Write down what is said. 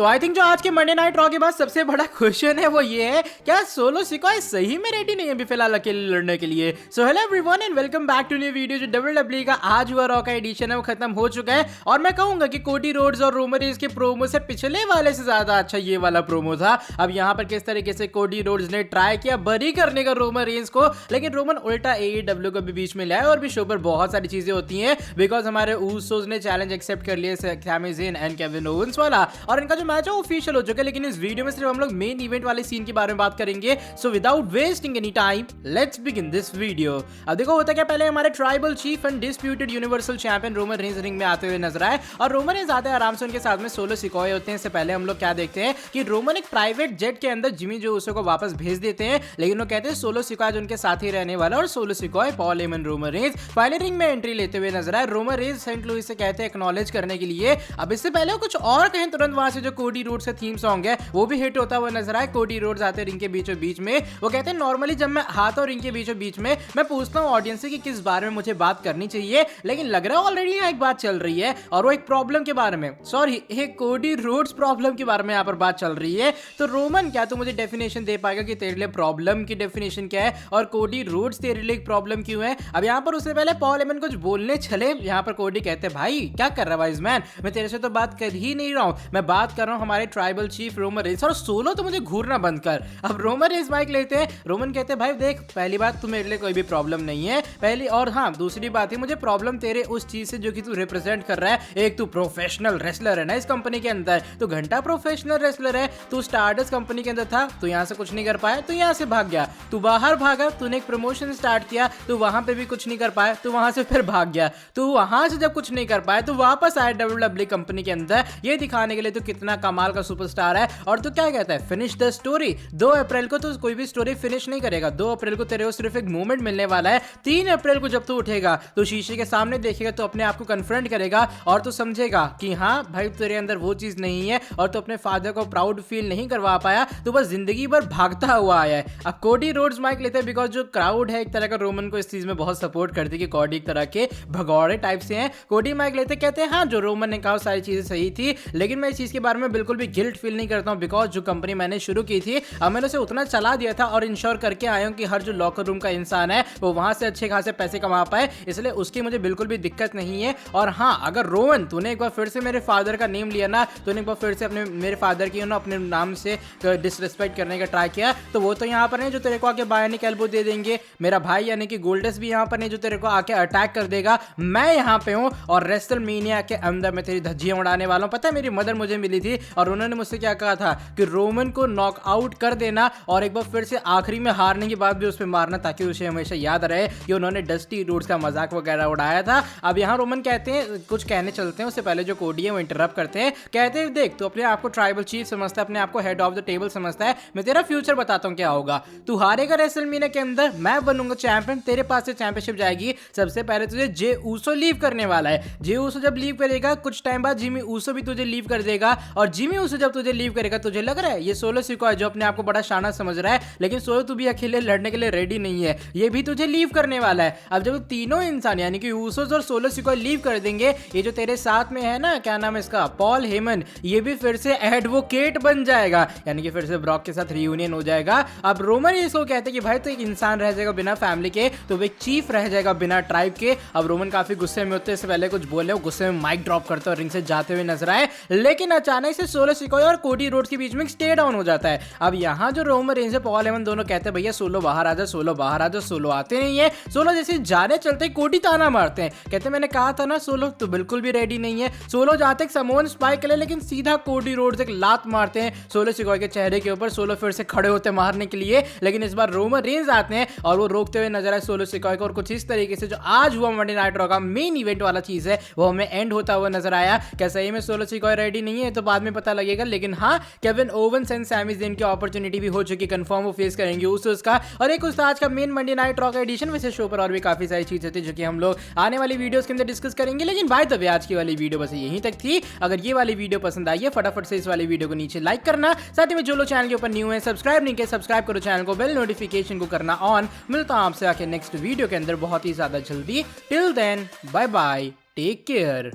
तो I think जो आज के मंडे नाइट रॉ के बाद सबसे बड़ा क्वेश्चन है वो ये है, क्या सोलो सिकोय सही में रेडी नहीं है अभी फिलहाल अकेले लड़ने के लिए। So hello everyone and welcome back to new video. जो WWE का आज हुआ रॉ का एडिशन है वो खत्म हो चुका है और मैं कहूंगा कि कोडी रोड्स और रोमन रेंज के प्रोमो से पिछले वाले से ज्यादा अच्छा ये वाला प्रोमो था। अब यहाँ पर किस तरीके से कोडी रोड्स ने ट्राई किया बरी करने का रोमन रेंज को, लेकिन रोमन उल्टा AEW को भी बीच में लाया और भी शो पर बहुत सारी चीजें होती हैं बिकॉज हमारे ऊसोस ने चैलेंज एक्सेप्ट कर लिया Sami Zayn and Kevin Owens वाला और इनका जो मैच है ऑफिशियल हो चुका है। लेकिन इस वीडियो में सिर्फ हम लोग मेन इवेंट वाले सीन के बारे में बात करेंगे। So without wasting any time let's begin this video. अब देखो होता क्या, पहले हमारे tribal cheap and disputed universal champion Roman Reigns ring में आते हुए नजर आए और रोमन रेंज आते हैं आराम से, उनके साथ में सोलो सिकोय होते हैं। इससे पहले हम लोग क्या देखते हैं कि रोमन एक प्राइवेट जेट के अंदर जिमी जो उसो को वापस भेज देते हैं, लेकिन वो कहते हैं सोलो सिकोय उनके साथ ही रहने वाला और Solo Sikoa Paul Heyman Roman Reigns final ring में एंट्री लेते हुए नजर आए। रोमन रेंज सेंट लुइस से कहते हैं एक्नॉलेज करने के लिए। अब इससे पहले कुछ और कहें तुरंत वहां से जो कोडी रोड्स से थीम सॉन्ग है वो भी हिट होता हुआ नजर आए। कोडी रोड्स आते रिंग के बीचों बीच में, वो कहते हैं नॉर्मली जब मैं हाथ और रिंग के बीचों बीच में मैं पूछता हूँ ऑडियंस से कि किस बारे में मुझे बात करनी चाहिए, लेकिन लग रहा है ऑलरेडी यहाँ एक बात चल रही है और वो एक प्रॉब्लम के बारे में, सॉरी एक कोडी रोड्स प्रॉब्लम के बारे में यहाँ पर बात चल रही है। तो रोमन क्या तू मुझे डेफिनेशन दे पाएगा कि तेरे लिए प्रॉब्लम की डेफिनेशन क्या है और कोडी रोड्स तेरे लिए प्रॉब्लम क्यों है। अब यहाँ पर उससे पहले पॉल हेमन कुछ बोलने चले, यहाँ पर कोडी कहते हैं भाई क्या कर रहा है वाइज मैन, मैं तेरे से तो बात कर ही नहीं रहा हूँ, मैं बात कर रहा हूँ हमारे ट्राइबल चीफ रोमन रेंज और सोलो तो मुझे घूरना बंद कर। अब रोमन रेंज माइक लेते हैं, रोमन कहते हैं भाई देख पहली बात तू मेरे लिए कोई भी प्रॉब्लम नहीं है पहली, और हाँ दूसरी बात है मुझे प्रॉब्लम तेरे उस चीज से जो कि तू रिप्रेजेंट कर रहा है। एक तू प्रोफेशनल रेसलर है ना इस कंपनी के अंदर, तो घंटा प्रोफेशनल रेसलर है, तू स्टारडस्ट कंपनी के अंदर था, तू यहाँ से कुछ नहीं कर पाया, तू यहाँ से भाग गया, तू बाहर भागा, तूने एक प्रमोशन स्टार्ट किया, तू वहां पे भी कुछ नहीं कर पाया, तू वहां से फिर भाग गया, तू वहां से जब कुछ नहीं कर पाया तो वापस आया WWE कंपनी के अंदर ये दिखाने के लिए तू कितना कमाल का सुपरस्टार है। और तू क्या कहता है फिनिश द स्टोरी। 2 अप्रैल को तो कोई भी स्टोरी फिनिश नहीं करेगा, 2 अप्रैल को तेरे को सिर्फ एक मोमेंट मिलने वाला है। 3 अप्रैल को जब तू उठेगा तो शीशे के सामने देखेगा तो अपने आप को कन्फ्रंट करेगा और तू समझेगा कि हाँ भाई तेरे अंदर वो चीज नहीं है और तू अपने फादर को प्राउड फील नहीं करवा पाया, तो बस जिंदगी भर भागता हुआ आया है। अब कोडी रोड्स माइक लेते हैं बिकॉज जो क्राउड है एक तरह का रोमन को इस चीज में बहुत सपोर्ट करती है कि कोडी एक तरह के भगौड़े टाइप से हैं। कोडी माइक लेते कहते हैं हाँ जो रोमन ने कहा सारी चीजें सही थी, लेकिन मैं इस चीज के बारे में बिल्कुल भी गिल्ट फील नहीं करता हूँ बिकॉज जो कंपनी मैंने शुरू की थी अब मैंने उसे उतना चला दिया था और इंश्योर करके आया हूँ कि हर जो लॉकर रूम का इंसान है वो वहां से अच्छे खासे पैसे कमा पाए, इसलिए उसकी मुझे बिल्कुल भी दिक्कत नहीं है। और हाँ अगर रोमन तूने एक बार फिर से मेरे फादर का नेम लिया ना, तूने एक बार फिर से अपने मेरे फादर की ना अपने नाम से डिसरिस्पेक्ट करने का ट्राई किया, तो वो तो यहाँ पर नहीं जो तेरे को आके बायोनिक एल्बो दे देंगे। मेरा भाई यानी कि गोल्डस भी यहाँ पर नहीं जो तेरे को आके अटैक कर देगा। मैं यहाँ पे हूँ और रेसलमेनिया के अंदर मैं तेरी धज्जियां उड़ाने वाला हूँ। पता है मेरी मदर मुझे मिली थी और उन्होंने मुझसे क्या कहा था कि रोमन को नॉक आउट कर देना और एक बार फिर से आखिरी में हारने के बाद भी उस पर मारना ताकि उसे हमेशा याद रहे कि उन्होंने डस्टी रोड्स का मजाक वगैरह उड़ाया था। अब यहाँ रोमन कहते हैं कुछ कहने चलते हैं, उससे पहले जो कोडी है वो इंटरप्ट करते हैं, कहते हैं देख तू अपने आप को ट्राइबल चीफ समझता है, अपने आप को हेड ऑफ द टेबल समझता है, मैं तेरा फ्यूचर बताता हूँ क्या होगा। तू हारेगा रेसलमेनिया के अंदर, मैं बनूंगा चैंपियन, तेरे पास से चैंपियनशिप जाएगी। सबसे पहले तुझे जे ऊसो लीव करने वाला है, जे ऊसो जब लीव करेगा कुछ टाइम बाद जिमी ऊसो भी तुझे लीव कर देगा और जिमी ऊसो जब तुझे लीव करेगा तुझे लग रहा है ये सोलो सिकोय जो अपने आप को बड़ा शाना समझ रहा है, लेकिन सोलो तू भी अकेले लड़ने के लिए रेडी नहीं है, ये भी तुझे लीव करने वाला है। अब जब तीनों इंसान यानी कि ऊसोस और सोलो सिकोय लीव कर देंगे, ये जो तेरे साथ में है ना क्या नाम है इसका पॉल हेमन, ये भी फिर से एडवोकेट बन जाएगा यानी कि फिर से ब्रॉक के साथ रियूनियन हो जाएगा। अब रोमन इसको कहते हैं कि भाई तो एक इंसान रह जाएगा बिना फैमिली के, तो वो एक चीफ रह जाएगा बिना ट्राइब के। अब रोमन काफी गुस्से में होते हैं, इससे पहले कुछ बोले, गुस्से में माइक ड्रॉप करते और रिंग से जाते हुए नजर आए, लेकिन अचानक से सोलो सिकोय और कोडी रोड्स के बीच में स्टे डाउन हो जाता है। अब यहाँ जो रोमन रेंज है पॉल हेमन दोनों कहते हैं भैया सोलो बाहर आ जा, सोलो बाहर आ जा, सोलो आते नहीं है। सोलो जैसे जाने चलते कोडी ताना मारते हैं, कहते मैंने कहा था ना सोलो तो बिल्कुल भी रेडी नहीं है। सोलो जाते समोन स्पाइक ले, लेकिन सीधा कोडी रोड्स एक लात मारते हैं सोलो सिकोय के चेहरे के ऊपर। सोलो फिर से खड़े होते मारने के लिए, लेकिन इस बार रोमन रेंज आते हैं और वो रोकते हुए नजर आए सोलो सिकोय को और कुछ इस तरीके से जो आज हुआ मंडे नाइट रॉ का मेन इवेंट वाला चीज है वो हमें एंड होता हुआ नजर आया। क्या सही में सोलो सिकोय रेडी नहीं है तो बाद में पता लगेगा, लेकिन हाँ Kevin Owens and Sami Zayn की अपॉर्चुनिटी भी हो चुकी, कंफर्म वो फेस करेंगे उसका। और एक उस आज का मेन मंडे नाइट रॉ का एडिशन, वैसे शो पर और भी काफी सारी चीजें थी जो कि हम लोग आने वाली वीडियोस के अंदर डिस्कस करेंगे, लेकिन भाई तभी आज की वाली वीडियो बस यहीं तक थी। अगर ये वाली वीडियो पसंद आई है फटाफट से इस वाली वीडियो को नीचे लाइक करना, साथ ही में जो लोग चैनल के ऊपर न्यू है सब्सक्राइब नहीं किया सब्सक्राइब करो चैनल को, बेल नोटिफिकेशन को करना ऑन। मिलता हूं आपसे आके नेक्स्ट वीडियो के अंदर बहुत ही ज्यादा जल्दी। Till then bye bye, take care.